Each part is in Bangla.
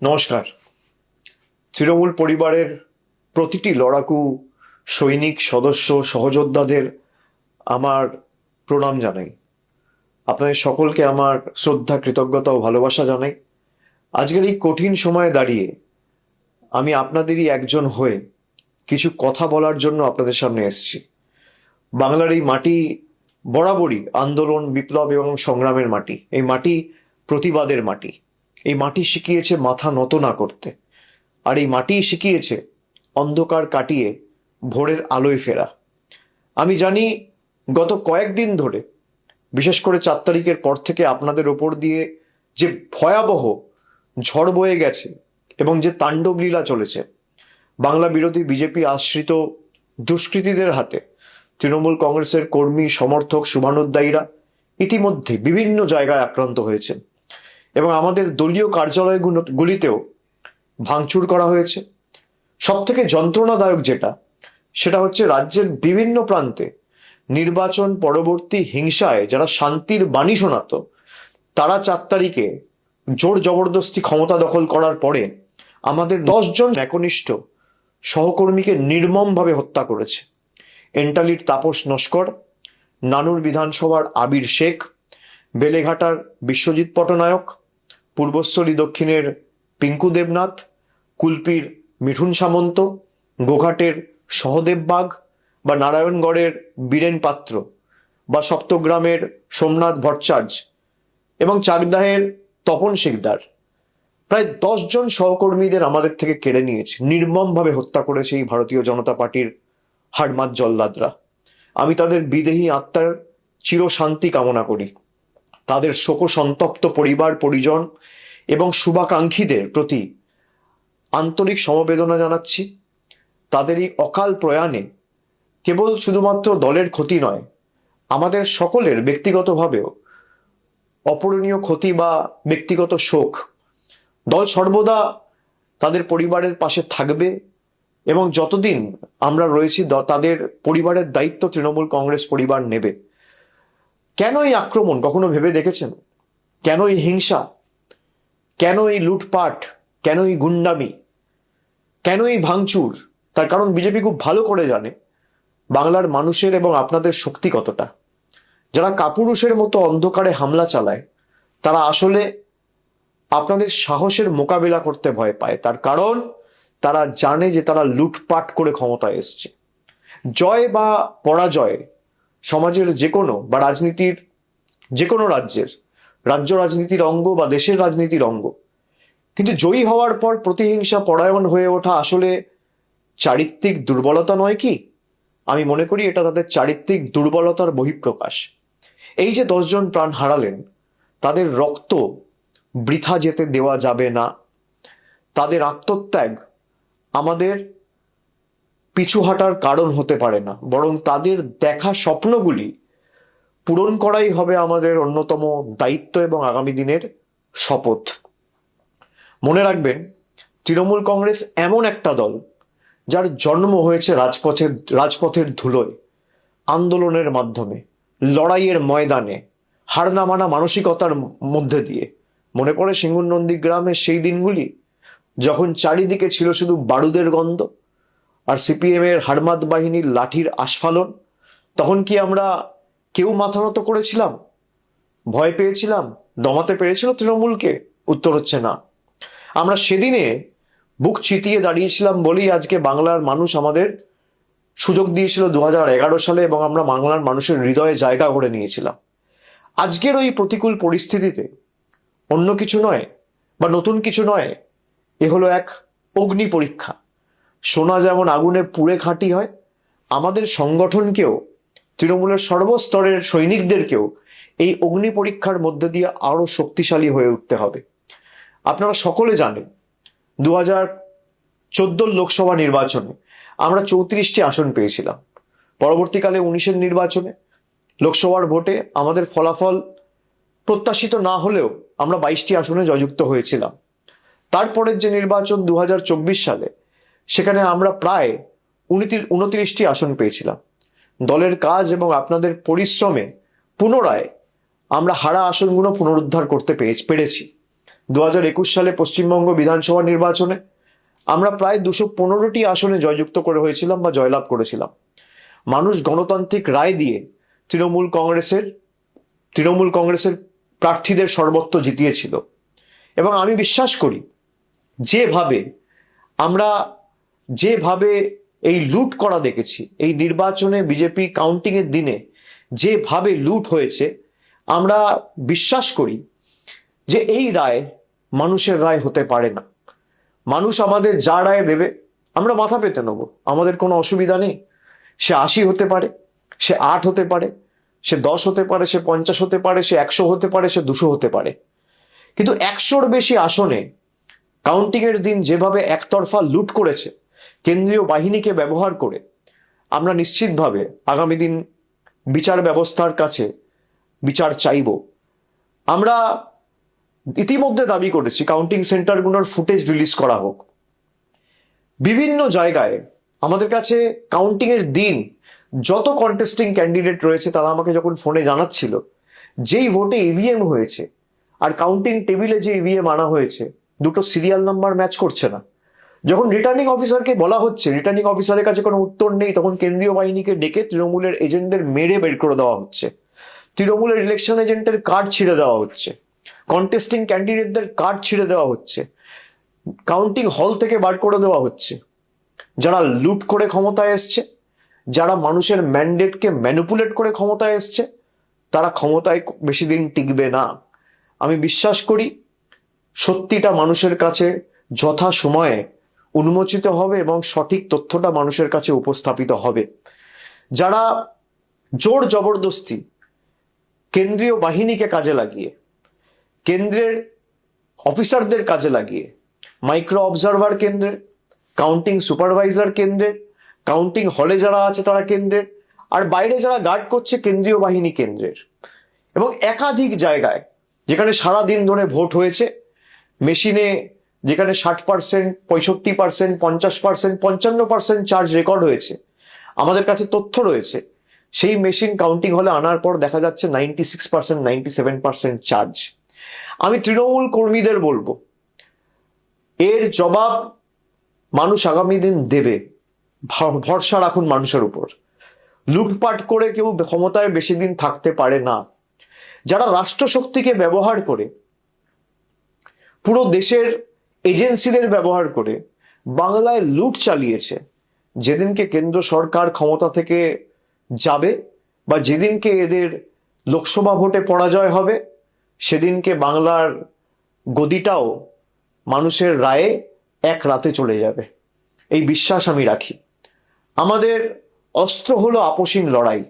নমস্কার। তৃণমূল পরিবারের প্রতিটি লড়াকু সৈনিক সদস্য সহযোদ্ধাদের আমার প্রণাম জানাই। আপনাদের সকলকে আমার শ্রদ্ধা, কৃতজ্ঞতা ও ভালোবাসা জানাই। আজকের এই কঠিন সময়ে দাঁড়িয়ে আমি আপনাদেরই একজন হয়ে কিছু কথা বলার জন্য আপনাদের সামনে এসেছি। বাংলার এই মাটি বরাবরই আন্দোলন, বিপ্লব এবং সংগ্রামের মাটি। এই মাটি প্রতিবাদের মাটি। এই মাটি শিখিয়েছে মাথা নত না করতে, আর এই মাটিই শিখিয়েছে অন্ধকার কাটিয়ে ভোরের আলোয় ফেরা। আমি জানি গত কয়েকদিন ধরে, বিশেষ করে 4 তারিখের পর থেকে আপনাদের ওপর দিয়ে যে ভয়াবহ ঝড় বয়ে গেছে এবং যে তাণ্ডব লীলা চলেছে, বাংলা বিরোধী বিজেপি আশ্রিত দুষ্কৃতীদের হাতে তৃণমূল কংগ্রেসের কর্মী, সমর্থক, শুভানুধ্যায়ীরা ইতিমধ্যে বিভিন্ন জায়গায় আক্রান্ত হয়েছে এবং আমাদের দলীয় কার্যালয়গুলিতেও ভাঙচুর করা হয়েছে। সব থেকে যন্ত্রণাদায়ক সেটা হচ্ছে রাজ্যের বিভিন্ন প্রান্তে নির্বাচন পরবর্তী হিংসায় যারা শান্তির বাণী শোনাতো, তারা 4 তারিখে জোর জবরদস্তি ক্ষমতা দখল করার পরে আমাদের 10 জন একনিষ্ঠ সহকর্মীকে নির্মমভাবে হত্যা করেছে। এন্টালির তাপস নস্কর, নানুর বিধানসভার আবির শেখ, বেলেঘাটার বিশ্বজিৎ পটনায়ক, পূর্বস্থলী দক্ষিণের পিঙ্কু দেবনাথ, কুলপির মিঠুন সামন্ত, গোঘাটের সহদেব বাগ বা নারায়ণগড়ের বীরেন পাত্র বা সপ্তগ্রামের সোমনাথ ভট্টাচার্য এবং চাকদাহের তপন শিকদার, প্রায় 10 জন সহকর্মীদের আমাদের থেকে কেড়ে নিয়েছে, নির্মমভাবে হত্যা করেছে এই ভারতীয় জনতা পার্টির হাড়মাত জল্লাদরা। আমি তাদের বিদেহী আত্মার চিরশান্তি কামনা করি। তাদের শোক সন্তপ্ত পরিবার পরিজন এবং শুভাকাঙ্ক্ষীদের প্রতি আন্তরিক সমবেদনা জানাচ্ছি। তাদের এই অকাল প্রয়াণে কেবল শুধুমাত্র দলের ক্ষতি নয়, আমাদের সকলের ব্যক্তিগতভাবেও অপূরণীয় ক্ষতি বা ব্যক্তিগত শোক। দল সর্বদা তাদের পরিবারের পাশে থাকবে এবং যতদিন আমরা রয়েছি তাদের পরিবারের দায়িত্ব তৃণমূল কংগ্রেস পরিবার নেবে। কেন এই আক্রমণ কখনো ভেবে দেখেছেন? কেন এই হিংসা? কেন এই লুটপাট? কেন এই গুন্ডামি? কেন এই ভাঙচুর? তার কারণ বিজেপি খুব ভালো করে জানে বাংলার মানুষের এবং আপনাদের শক্তি কতটা। যারা কাপুরুষের মতো অন্ধকারে হামলা চালায়, তারা আসলে আপনাদের সাহসের মোকাবিলা করতে ভয় পায়। তার কারণ তারা জানে যে তারা লুটপাট করে ক্ষমতায় এসছে। জয় বা পরাজয় সমাজের যে কোনো বা রাজনীতির যে কোনো রাজ্য রাজনীতির অঙ্গ বা দেশের রাজনীতির অঙ্গ। কিন্তু জয়ী হওয়ার পর প্রতিহিংসা পরায়ণ হয়ে ওঠা আসলে চারিত্রিক দুর্বলতা নয় কি? আমি মনে করি এটা তাদের চারিত্রিক দুর্বলতার বহিঃপ্রকাশ। এই যে 10 জন প্রাণ হারালেন, তাদের রক্ত বৃথা যেতে দেওয়া যাবে না। তাদের আত্মত্যাগ আমাদের পিছু হাঁটার কারণ হতে পারে না, বরং তাদের দেখা স্বপ্নগুলি পূরণ করাই হবে আমাদের অন্যতম দায়িত্ব এবং আগামী দিনের শপথ। মনে রাখবেন, তৃণমূল কংগ্রেস এমন একটা দল যার জন্ম হয়েছে রাজপথের ধুলোয়, আন্দোলনের মাধ্যমে, লড়াইয়ের ময়দানে, হার না মানা মানসিকতার মধ্যে দিয়ে। মনে পড়ে সিঙ্গুর নন্দীগ্রামের সেই দিনগুলি, যখন চারিদিকে ছিল শুধু বারুদের গন্ধ আর সিপিএম এর হাড়মাত বাহিনীর লাঠির আস্ফালন। তখন কি আমরা কেউ মাথা নত করেছিলাম? ভয় পেয়েছিলাম? দমাতে পেরেছিল তৃণমূলকে? উত্তর হচ্ছে না। আমরা সেদিনে বুক চিতিয়ে দাঁড়িয়েছিলাম বলেই আজকে বাংলার মানুষ আমাদের সুযোগ দিয়েছিল 2011 সালে, এবং আমরা বাংলার মানুষের হৃদয়ে জায়গা করে নিয়েছিলাম। আজকের ওই প্রতিকূল পরিস্থিতিতে অন্য কিছু নয় বা নতুন কিছু নয়, এ হলো এক অগ্নি পরীক্ষা। সোনা যেমন আগুনে পুড়ে খাঁটি হয়, আমাদের সংগঠনকেও, তৃণমূলের সর্বস্তরের সৈনিকদেরকেও এই অগ্নি পরীক্ষার মধ্যে দিয়ে আরো শক্তিশালী হয়ে উঠতে হবে। আপনারা সকলে জানেন 2014 লোকসভা নির্বাচনে আমরা 34টি আসন পেয়েছিলাম। পরবর্তীকালে 19-এর নির্বাচনে লোকসভার ভোটে আমাদের ফলাফল প্রত্যাশিত না হলেও আমরা 22টি আসনে জয়যুক্ত হয়েছিলাম। তারপরের যে নির্বাচন 2024 সালে, সেখানে আমরা প্রায় 29টি আসন পেয়েছিলাম। দলের কাজ এবং আপনাদের পরিশ্রমে পুনরায় আমরা হারা আসনগুলো পুনরুদ্ধার করতে পেরেছি। 2021 সালে পশ্চিমবঙ্গ বিধানসভা নির্বাচনে আমরা প্রায় 215টি আসনে জয়যুক্ত করে হয়েছিলাম বা জয়লাভ করেছিলাম। মানুষ গণতান্ত্রিক রায় দিয়ে তৃণমূল কংগ্রেসের প্রার্থীদের সর্বত্র জিতিয়েছিল। এবং আমি বিশ্বাস করি যেভাবে এই লুট করা দেখেছি, এই নির্বাচনে বিজেপি কাউন্টিং এর দিনে যেভাবে লুট হয়েছে, আমরা বিশ্বাস করি যে এই রায় মানুষের রায় হতে পারে না। মানুষ আমাদের যা রায় দেবে আমরা মাথা পেতে নেবো, আমাদের কোনো অসুবিধা নেই। সে 80 হতে পারে, সে 8 হতে পারে, সে 10 হতে পারে, সে 50 হতে পারে, সে 100 হতে পারে, সে 200 হতে পারে। কিন্তু 100-র বেশি আসনে কাউন্টিং এর দিন যেভাবে একতরফা লুট করেছে কেন্দ্রীয় বাহিনীকে ব্যবহার করে, আমরা নিশ্চিতভাবে আগামী দিন বিচার ব্যবস্থার কাছে বিচার চাইব। আমরা ইতিমধ্যে দাবি করেছি কাউন্টিং সেন্টারগুলোর ফুটেজ রিলিজ করা হোক। বিভিন্ন জায়গায় আমাদের কাছে কাউন্টিং এর দিন যত কন্টেস্টিং ক্যান্ডিডেট রয়েছে তারা আমাকে যখন ফোনে জানাচ্ছিল যেই ভোটে ইভিএম হয়েছে আর কাউন্টিং টেবিলে যে ইভিএম আনা হয়েছে দুটো সিরিয়াল নাম্বার ম্যাচ করছে না। যখন রিটার্নিং অফিসারকে বলা হচ্ছে, রিটার্নিং অফিসারের কাছে কোনো উত্তর নেই, তখন কেন্দ্রীয় বাহিনীকে ডেকে তৃণমূলের এজেন্টদের মেরে বের করে দেওয়া হচ্ছে, তৃণমূলের ইলেকশন এজেন্টের কার্ড ছিঁড়ে দেওয়া হচ্ছে, কন্টেস্টিং ক্যান্ডিডেটদের কার্ড ছিঁড়ে দেওয়া হচ্ছে, কাউন্টিং হল থেকে বার করে দেওয়া হচ্ছে। যারা লুট করে ক্ষমতায় এসছে, যারা মানুষের ম্যান্ডেটকে ম্যানিপুলেট করে ক্ষমতায় এসছে, তারা ক্ষমতায় বেশি দিন টিকবে না। আমি বিশ্বাস করি সত্যিটা মানুষের কাছে যথা সময়ে উন্মোচিত হবে এবং সঠিক তথ্যটা মানুষের কাছে উপস্থাপিত হবে। যারা জোর জবরদস্তি কেন্দ্রীয় বাহিনীকে কাজে লাগিয়ে, কেন্দ্রের অফিসারদের কাজে লাগিয়ে, মাইক্রো অবজারভার কেন্দ্রের, কাউন্টিং সুপারভাইজার কেন্দ্রের, কাউন্টিং হলে যারা আছে তারা কেন্দ্রের, আর বাইরে যারা গার্ড করছে কেন্দ্রীয় বাহিনী কেন্দ্রের, এবং একাধিক জায়গায় যেখানে সারা দিন ধরে ভোট হয়েছে, মেশিনে যেখানে 60%, 65%, 50%, 55% চার্জ রেকর্ড হয়েছে, আমাদের কাছে তথ্য রয়েছে, সেই মেশিন কাউন্টিং হলে আনার পর দেখা যাচ্ছে 96%, 97% চার্জ। আমি তৃণমূল কর্মীদের বলবো, এর জবাব মানুষ আগামী দিন দেবে, ভরসা রাখুন মানুষের উপর। লুটপাট করে কেউ ক্ষমতায় বেশি দিন থাকতে পারে না। যারা রাষ্ট্রশক্তিকে ব্যবহার করে, পুরো দেশের এজেন্সিদের ব্যবহার করে বাংলায় লুট চালিয়েছে, যেদিনকে কেন্দ্র সরকার ক্ষমতা থেকে যাবে বা যেদিনকে এদের লোকসভা ভোটে পরাজয় হবে, সেদিনকে বাংলার গদিটাও মানুষের রায়ে এক রাতে চলে যাবে, এই বিশ্বাস আমি রাখি। আমাদের অস্ত্র হলো আপোষহীন লড়াই,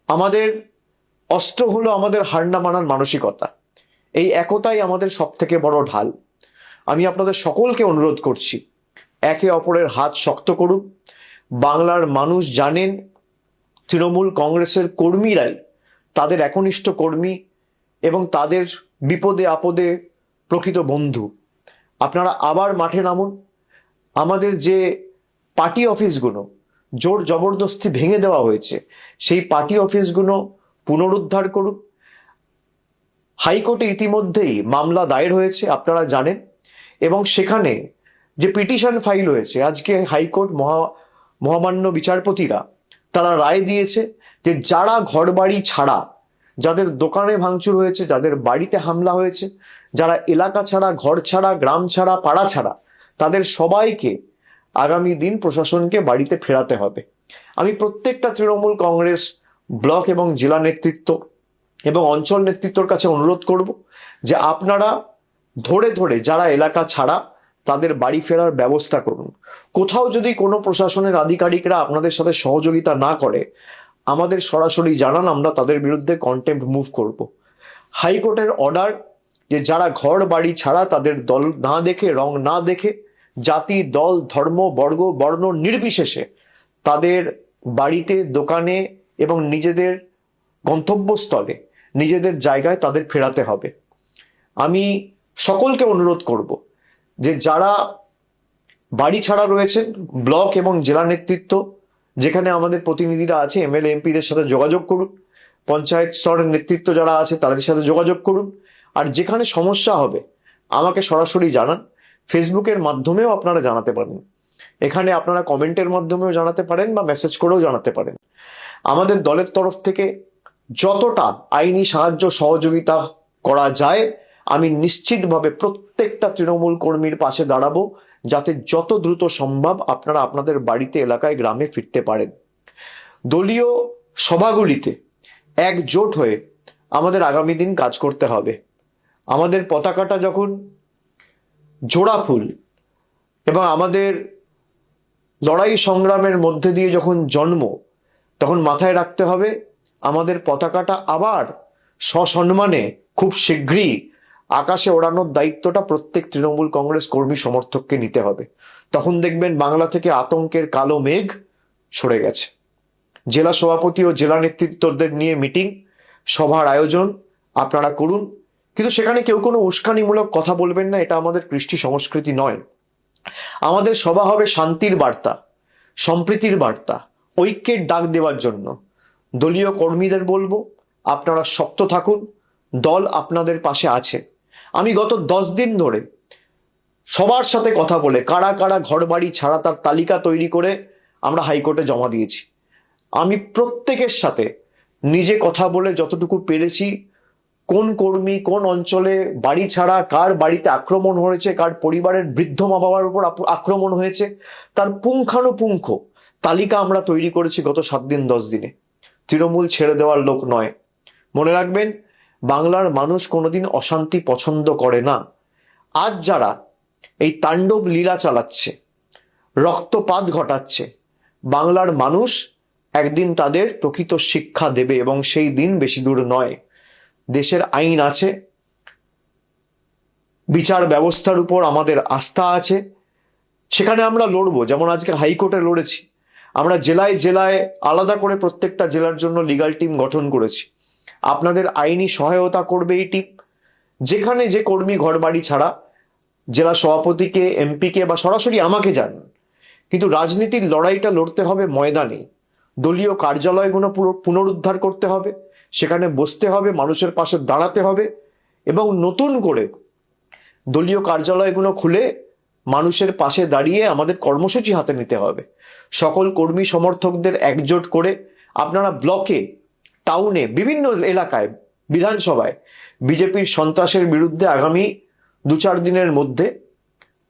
আমাদের অস্ত্র হলো আমাদের হার না মানার মানসিকতা। এই একতাই আমাদের সব থেকে বড় ঢাল। আমি আপনাদের সকলকে অনুরোধ করছি, একে অপরের হাত শক্ত করুন। বাংলার মানুষ জানেন তৃণমূল কংগ্রেসের কর্মীরাই তাদের একনিষ্ঠ কর্মী এবং তাদের বিপদে আপদে প্রকৃত বন্ধু। আপনারা আবার মাঠে নামুন। আমাদের যে পার্টি অফিসগুলো জোর জবরদস্তি ভেঙে দেওয়া হয়েছে, সেই পার্টি অফিসগুলো পুনরুদ্ধার করুন। হাইকোর্টে ইতিমধ্যেই মামলা দায়ের হয়েছে, আপনারা জানেন, এবং সেখানে যে পিটিশন ফাইল হয়েছে, আজকে হাইকোর্ট মহামান্য বিচারপতিরা তারা রায় দিয়েছে যে যারা ঘরবাড়ি ছাড়া, যাদের দোকানে ভাঙচুর হয়েছে, যাদের বাড়িতে হামলা হয়েছে, যারা এলাকা ছাড়া, ঘর ছাড়া, গ্রাম ছাড়া, পাড়া ছাড়া, তাদের সবাইকে আগামী দিন প্রশাসনকে বাড়িতে ফেরাতে হবে। আমি প্রত্যেকটা তৃণমূল কংগ্রেস ব্লক এবং জেলা নেতৃত্ব এবং অঞ্চল নেতৃত্বর কাছে অনুরোধ করব যে আপনারা ধরে ধরে যারা এলাকা ছাড়া তাদের বাড়ি ফেরার ব্যবস্থা করুন। কোথাও যদি কোনো প্রশাসনের আধিকারিকরা আপনাদের সাথে সহযোগিতা না করে, আমাদের সরাসরি জানান, আমরা তাদের বিরুদ্ধে কন্টেম্প্ট মুভ করব। হাইকোর্টের অর্ডার যে যারা ঘর বাড়ি ছাড়া, তাদের দল না দেখে, রং না দেখে, জাতি, দল, ধর্ম, বর্ণ নির্বিশেষে তাদের বাড়িতে, দোকানে এবং নিজেদের গন্তব্যস্থলে, নিজেদের জায়গায় তাদের ফেরাতে হবে। আমি সকলকে অনুরোধ করব যে যারা বাড়ি ছাড়া রয়েছেন, ব্লক এবং জেলা নেতৃত্ব যেখানে আমাদের প্রতিনিধিরা আছে, এমএলএ এমপিদের সাথে যোগাযোগ করুন। পঞ্চায়েত স্তরের নেতৃত্ব যারা আছে তাদের সাথে যোগাযোগ করুন। আর যেখানে সমস্যা হবে আমাকে সরাসরি জানান। ফেসবুকের মাধ্যমেও আপনারা জানাতে পারেন, এখানে আপনারা কমেন্টের মাধ্যমেও জানাতে পারেন বা মেসেজ করেও জানাতে পারেন। আমাদের দলের তরফ থেকে যতটা আইনি সাহায্য সহযোগিতা করা যায় আমি নিশ্চিতভাবে প্রত্যেকটা তৃণমূল কর্মীর পাশে দাঁড়াবো, যাতে যত দ্রুত সম্ভব আপনারা আপনাদের বাড়িতে, এলাকায়, গ্রামে ফিরতে পারেন। দলীয় সভাগুলিতে একজোট হয়ে আমাদের আগামী দিন কাজ করতে হবে। আমাদের পতাকাটা যখন জোড়া ফুল এবং আমাদের লড়াই সংগ্রামের মধ্যে দিয়ে যখন জন্ম, তখন মাথায় রাখতে হবে আমাদের পতাকাটা আবার সসম্মানে খুব শীঘ্রই আকাশে ওড়ানোর দায়িত্বটা প্রত্যেক তৃণমূল কংগ্রেস কর্মী সমর্থককে নিতে হবে। তখন দেখবেন বাংলা থেকে আতঙ্কের কালো মেঘ সরে গেছে। জেলা সভাপতি ও জেলা নেতৃত্বদের নিয়ে মিটিং, সভার আয়োজন আপনারা করুন, কিন্তু সেখানে কেউ কোনো উস্কানিমূলক কথা বলবেন না, এটা আমাদের কৃষ্টি সংস্কৃতি নয়। আমাদের সভা হবে শান্তির বার্তা, সম্প্রীতির বার্তা, ঐক্যের ডাক দেওয়ার জন্য। দলীয় কর্মীদের বলবো আপনারা শক্ত থাকুন, দল আপনাদের পাশে আছে। আমি গত 10 দিন ধরে সবার সাথে কথা বলে কারা কারা ঘর বাড়ি ছাড়া তার তালিকা তৈরি করে আমরা হাইকোর্টে জমা দিয়েছি। আমি প্রত্যেকের সাথে নিজে কথা বলে যতটুকু পেরেছি, কোন কর্মী কোন অঞ্চলে বাড়ি ছাড়া, কার বাড়িতে আক্রমণ হয়েছে, কার পরিবারের বৃদ্ধ মা বাবার উপর আক্রমণ হয়েছে, তার পুঙ্খানুপুঙ্খ তালিকা আমরা তৈরি করেছি গত 7 দিন 10 দিনে। তৃণমূল ছেড়ে দেওয়ার লোক নয়। মনে রাখবেন, বাংলার মানুষ কোনোদিন অশান্তি পছন্দ করে না। আজ যারা এই তাণ্ডব লীলা চালাচ্ছে, রক্তপাত ঘটাচ্ছে, বাংলার মানুষ একদিন তাদের প্রকৃত শিক্ষা দেবে এবং সেই দিন বেশি দূর নয়। দেশের আইন আছে, বিচার ব্যবস্থার উপর আমাদের আস্থা আছে, সেখানে আমরা লড়বো। যেমন আজকে হাইকোর্টে লড়েছি, আমরা জেলায় জেলায় আলাদা করে প্রত্যেকটা জেলার জন্য লিগ্যাল টিম গঠন করেছি। আপনাদের আইনি সহায়তা করবে এই টিম। যেখানে যে কর্মী ঘর বাড়ি ছাড়া জেলা সভাপতিকে, এমপিকে বা সরাসরি আমাকে জানান, কিন্তু রাজনীতির লড়াইটা লড়তে হবে ময়দানে। দলীয় কার্যালয়গুলো পুনরুদ্ধার করতে হবে, সেখানে বসতে হবে, মানুষের পাশে দাঁড়াতে হবে এবং নতুন করে দলীয় কার্যালয়গুলো খুলে মানুষের পাশে দাঁড়িয়ে আমাদের কর্মসূচি হাতে নিতে হবে। সকল কর্মী সমর্থকদের একজোট করে আপনারা ব্লকে, টাউনে, বিভিন্ন এলাকায়, বিধানসভায় বিজেপির সন্ত্রাসের বিরুদ্ধে আগামী 2-4 দিনের মধ্যে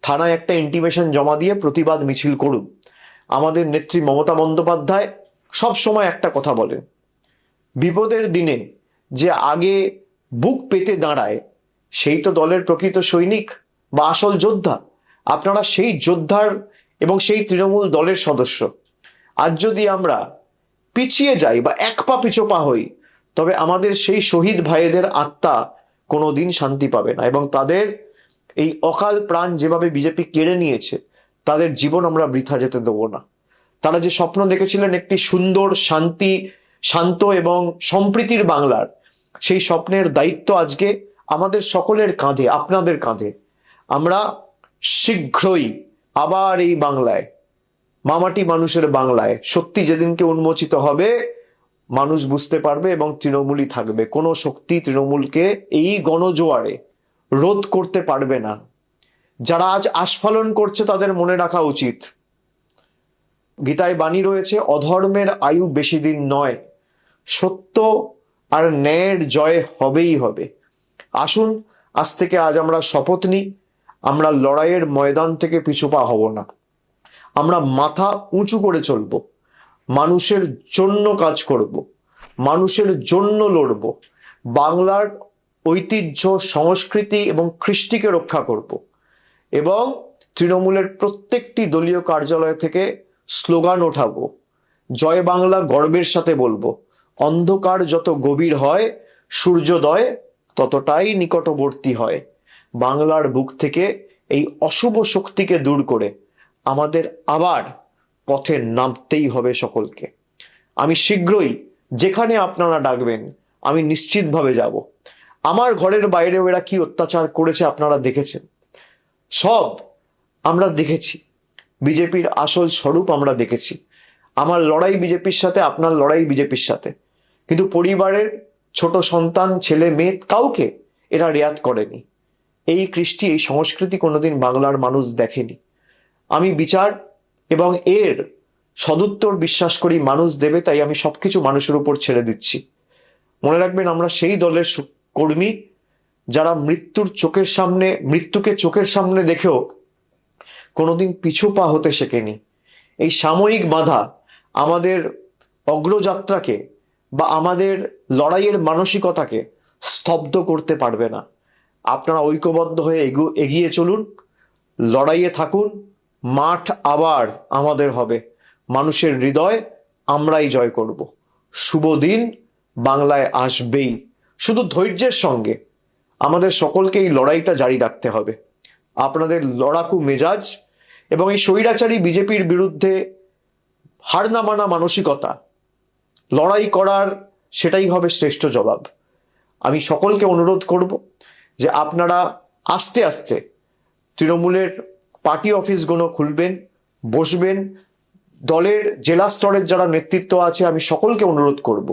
থানায় একটা ইন্টিমেশন জমা দিয়ে প্রতিবাদ মিছিল করুন। আমাদের নেত্রী মমতা বন্দ্যোপাধ্যায় সব সময় একটা কথা বলেন, বিপদের দিনে যে আগে বুক পেতে দাঁড়ায় সেই তো দলের প্রকৃত সৈনিক বা আসল যোদ্ধা। আপনারা সেই যোদ্ধার এবং সেই তৃণমূল দলের সদস্য। আজ যদি আমরা পিছিয়ে যাই বা এক পা পিছপা হই, তবে আমাদের সেই শহীদ ভাইদের আত্মা কোনোদিন শান্তি পাবে না এবং তাদের এই অকাল প্রাণ যেভাবে বিজেপি কেড়ে নিয়েছে, তাদের জীবন আমরা বৃথা যেতে দেবো না। তারা যে স্বপ্ন দেখেছিলেন একটি সুন্দর, শান্ত এবং সম্প্রীতির বাংলার, সেই স্বপ্নের দায়িত্ব আজকে আমাদের সকলের কাঁধে, আপনাদের কাঁধে। আমরা শীঘ্রই আবার এই বাংলায়, মামাটি মানুষের বাংলায় সত্যি যেদিনকে উন্মোচিত হবে, মানুষ বুঝতে পারবে এবং তৃণমূলই থাকবে। কোনো শক্তি তৃণমূলকে এই গণজোয়ারে রোধ করতে পারবে না। যারা আজ আস্ফালন করছে তাদের মনে রাখা উচিত, গীতায় বাণী রয়েছে, অধর্মের আয়ু বেশি দিন নয়, সত্য আর ন্যায়ের জয় হবেই হবে। আসুন আজ থেকে আজ আমরা শপথ নিই, আমরা লড়াইয়ের ময়দান থেকে পিছুপা হব না। আমরা মাথা উঁচু করে চলব, মানুষের জন্য কাজ করব, মানুষের জন্য লড়ব, বাংলার ঐতিহ্য, সংস্কৃতি এবং কৃষ্টিকে রক্ষা করব এবং তৃণমূলের প্রত্যেকটি দলীয় কার্যালয় থেকে স্লোগান ওঠাবো, জয় বাংলা গর্বের সাথে বলবো। অন্ধকার যত গভীর হয়, সূর্যোদয় ততটাই নিকটবর্তী হয়। বাংলার বুক থেকে এই অশুভ শক্তিকে দূর করে আমাদের আবার পথে নামতেই হবে সকলকে। আমি শীঘ্রই যেখানে আপনারা ডাকবেন আমি নিশ্চিতভাবে যাব। আমার ঘরের বাইরেও এরা কি অত্যাচার করেছে আপনারা দেখেছেন, সব আমরা দেখেছি। বিজেপির আসল স্বরূপ আমরা দেখেছি। আমার লড়াই বিজেপির সাথে, আপনার লড়াই বিজেপির সাথে, কিন্তু পরিবারের ছোট সন্তান, ছেলে মেয়ে, কাউকে এরা রেয়াত করেনি। এই কৃষ্টি, এই সংস্কৃতি কোনোদিন বাংলার মানুষ দেখেনি। আমি বিচার এবং এর সদুত্তর বিশ্বাস করি মানুষ দেবে, তাই আমি সবকিছু মানুষের উপর ছেড়ে দিচ্ছি। মনে রাখবেন, আমরা সেই দলের কর্মী যারা মৃত্যুকে চোখের সামনে দেখেও কোনোদিন পিছু পা হতে শেখেনি। এই সাময়িক বাধা আমাদের অগ্রযাত্রাকে বা আমাদের লড়াইয়ের মানসিকতাকে স্তব্ধ করতে পারবে না। আপনারা ঐক্যবদ্ধ হয়ে এগিয়ে চলুন, লড়াইয়ে থাকুন। মাঠ আবার আমাদের হবে, মানুষের হৃদয় আমরাই জয় করব। শুভ দিন বাংলায় আসবেই। শুধু ধৈর্যের সঙ্গে আমাদের সকলকে এই লড়াইটা জারি রাখতে হবে। আপনাদের লড়াকু মেজাজ এবং এই স্বৈরাচারী বিজেপির বিরুদ্ধে হার না মানা মানসিকতা, লড়াই করার সেটাই হবে শ্রেষ্ঠ জবাব। আমি সকলকে অনুরোধ করব যে আপনারা আস্তে আস্তে তৃণমূলের পার্টি অফিসগুলো খুলবেন, বসবেন। দলের জেলা স্তরের যারা নেতৃত্ব আছে, আমি সকলকে অনুরোধ করব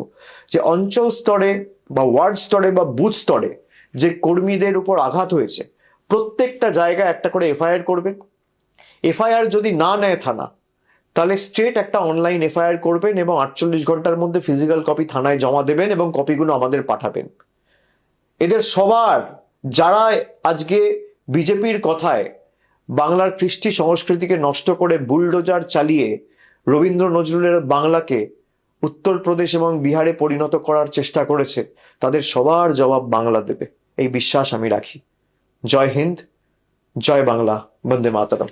যে অঞ্চল স্তরে বা ওয়ার্ড স্তরে বা বুথ স্তরে যে কর্মীদের উপর আঘাত হয়েছে, প্রত্যেকটা জায়গায় একটা করে এফআইআর করবেন। এফআইআর যদি না নেয় থানা, তাহলে স্ট্রেট একটা অনলাইন এফআইআর করবেন এবং 48 ঘন্টার মধ্যে ফিজিক্যাল কপি থানায় জমা দেবেন এবং কপিগুলো আমাদের পাঠাবেন। এদের সবার, যারা আজকে বিজেপির কথায় বাংলার কৃষ্টি সংস্কৃতিকে নষ্ট করে বুলডোজার চালিয়ে রবীন্দ্র নজরুলের বাংলাকে উত্তরপ্রদেশ এবং বিহারে পরিণত করার চেষ্টা করেছে, তাদের সবার জবাব বাংলা দেবে, এই বিশ্বাস আমি রাখি। জয় হিন্দ, জয় বাংলা, বন্দে মাতরম।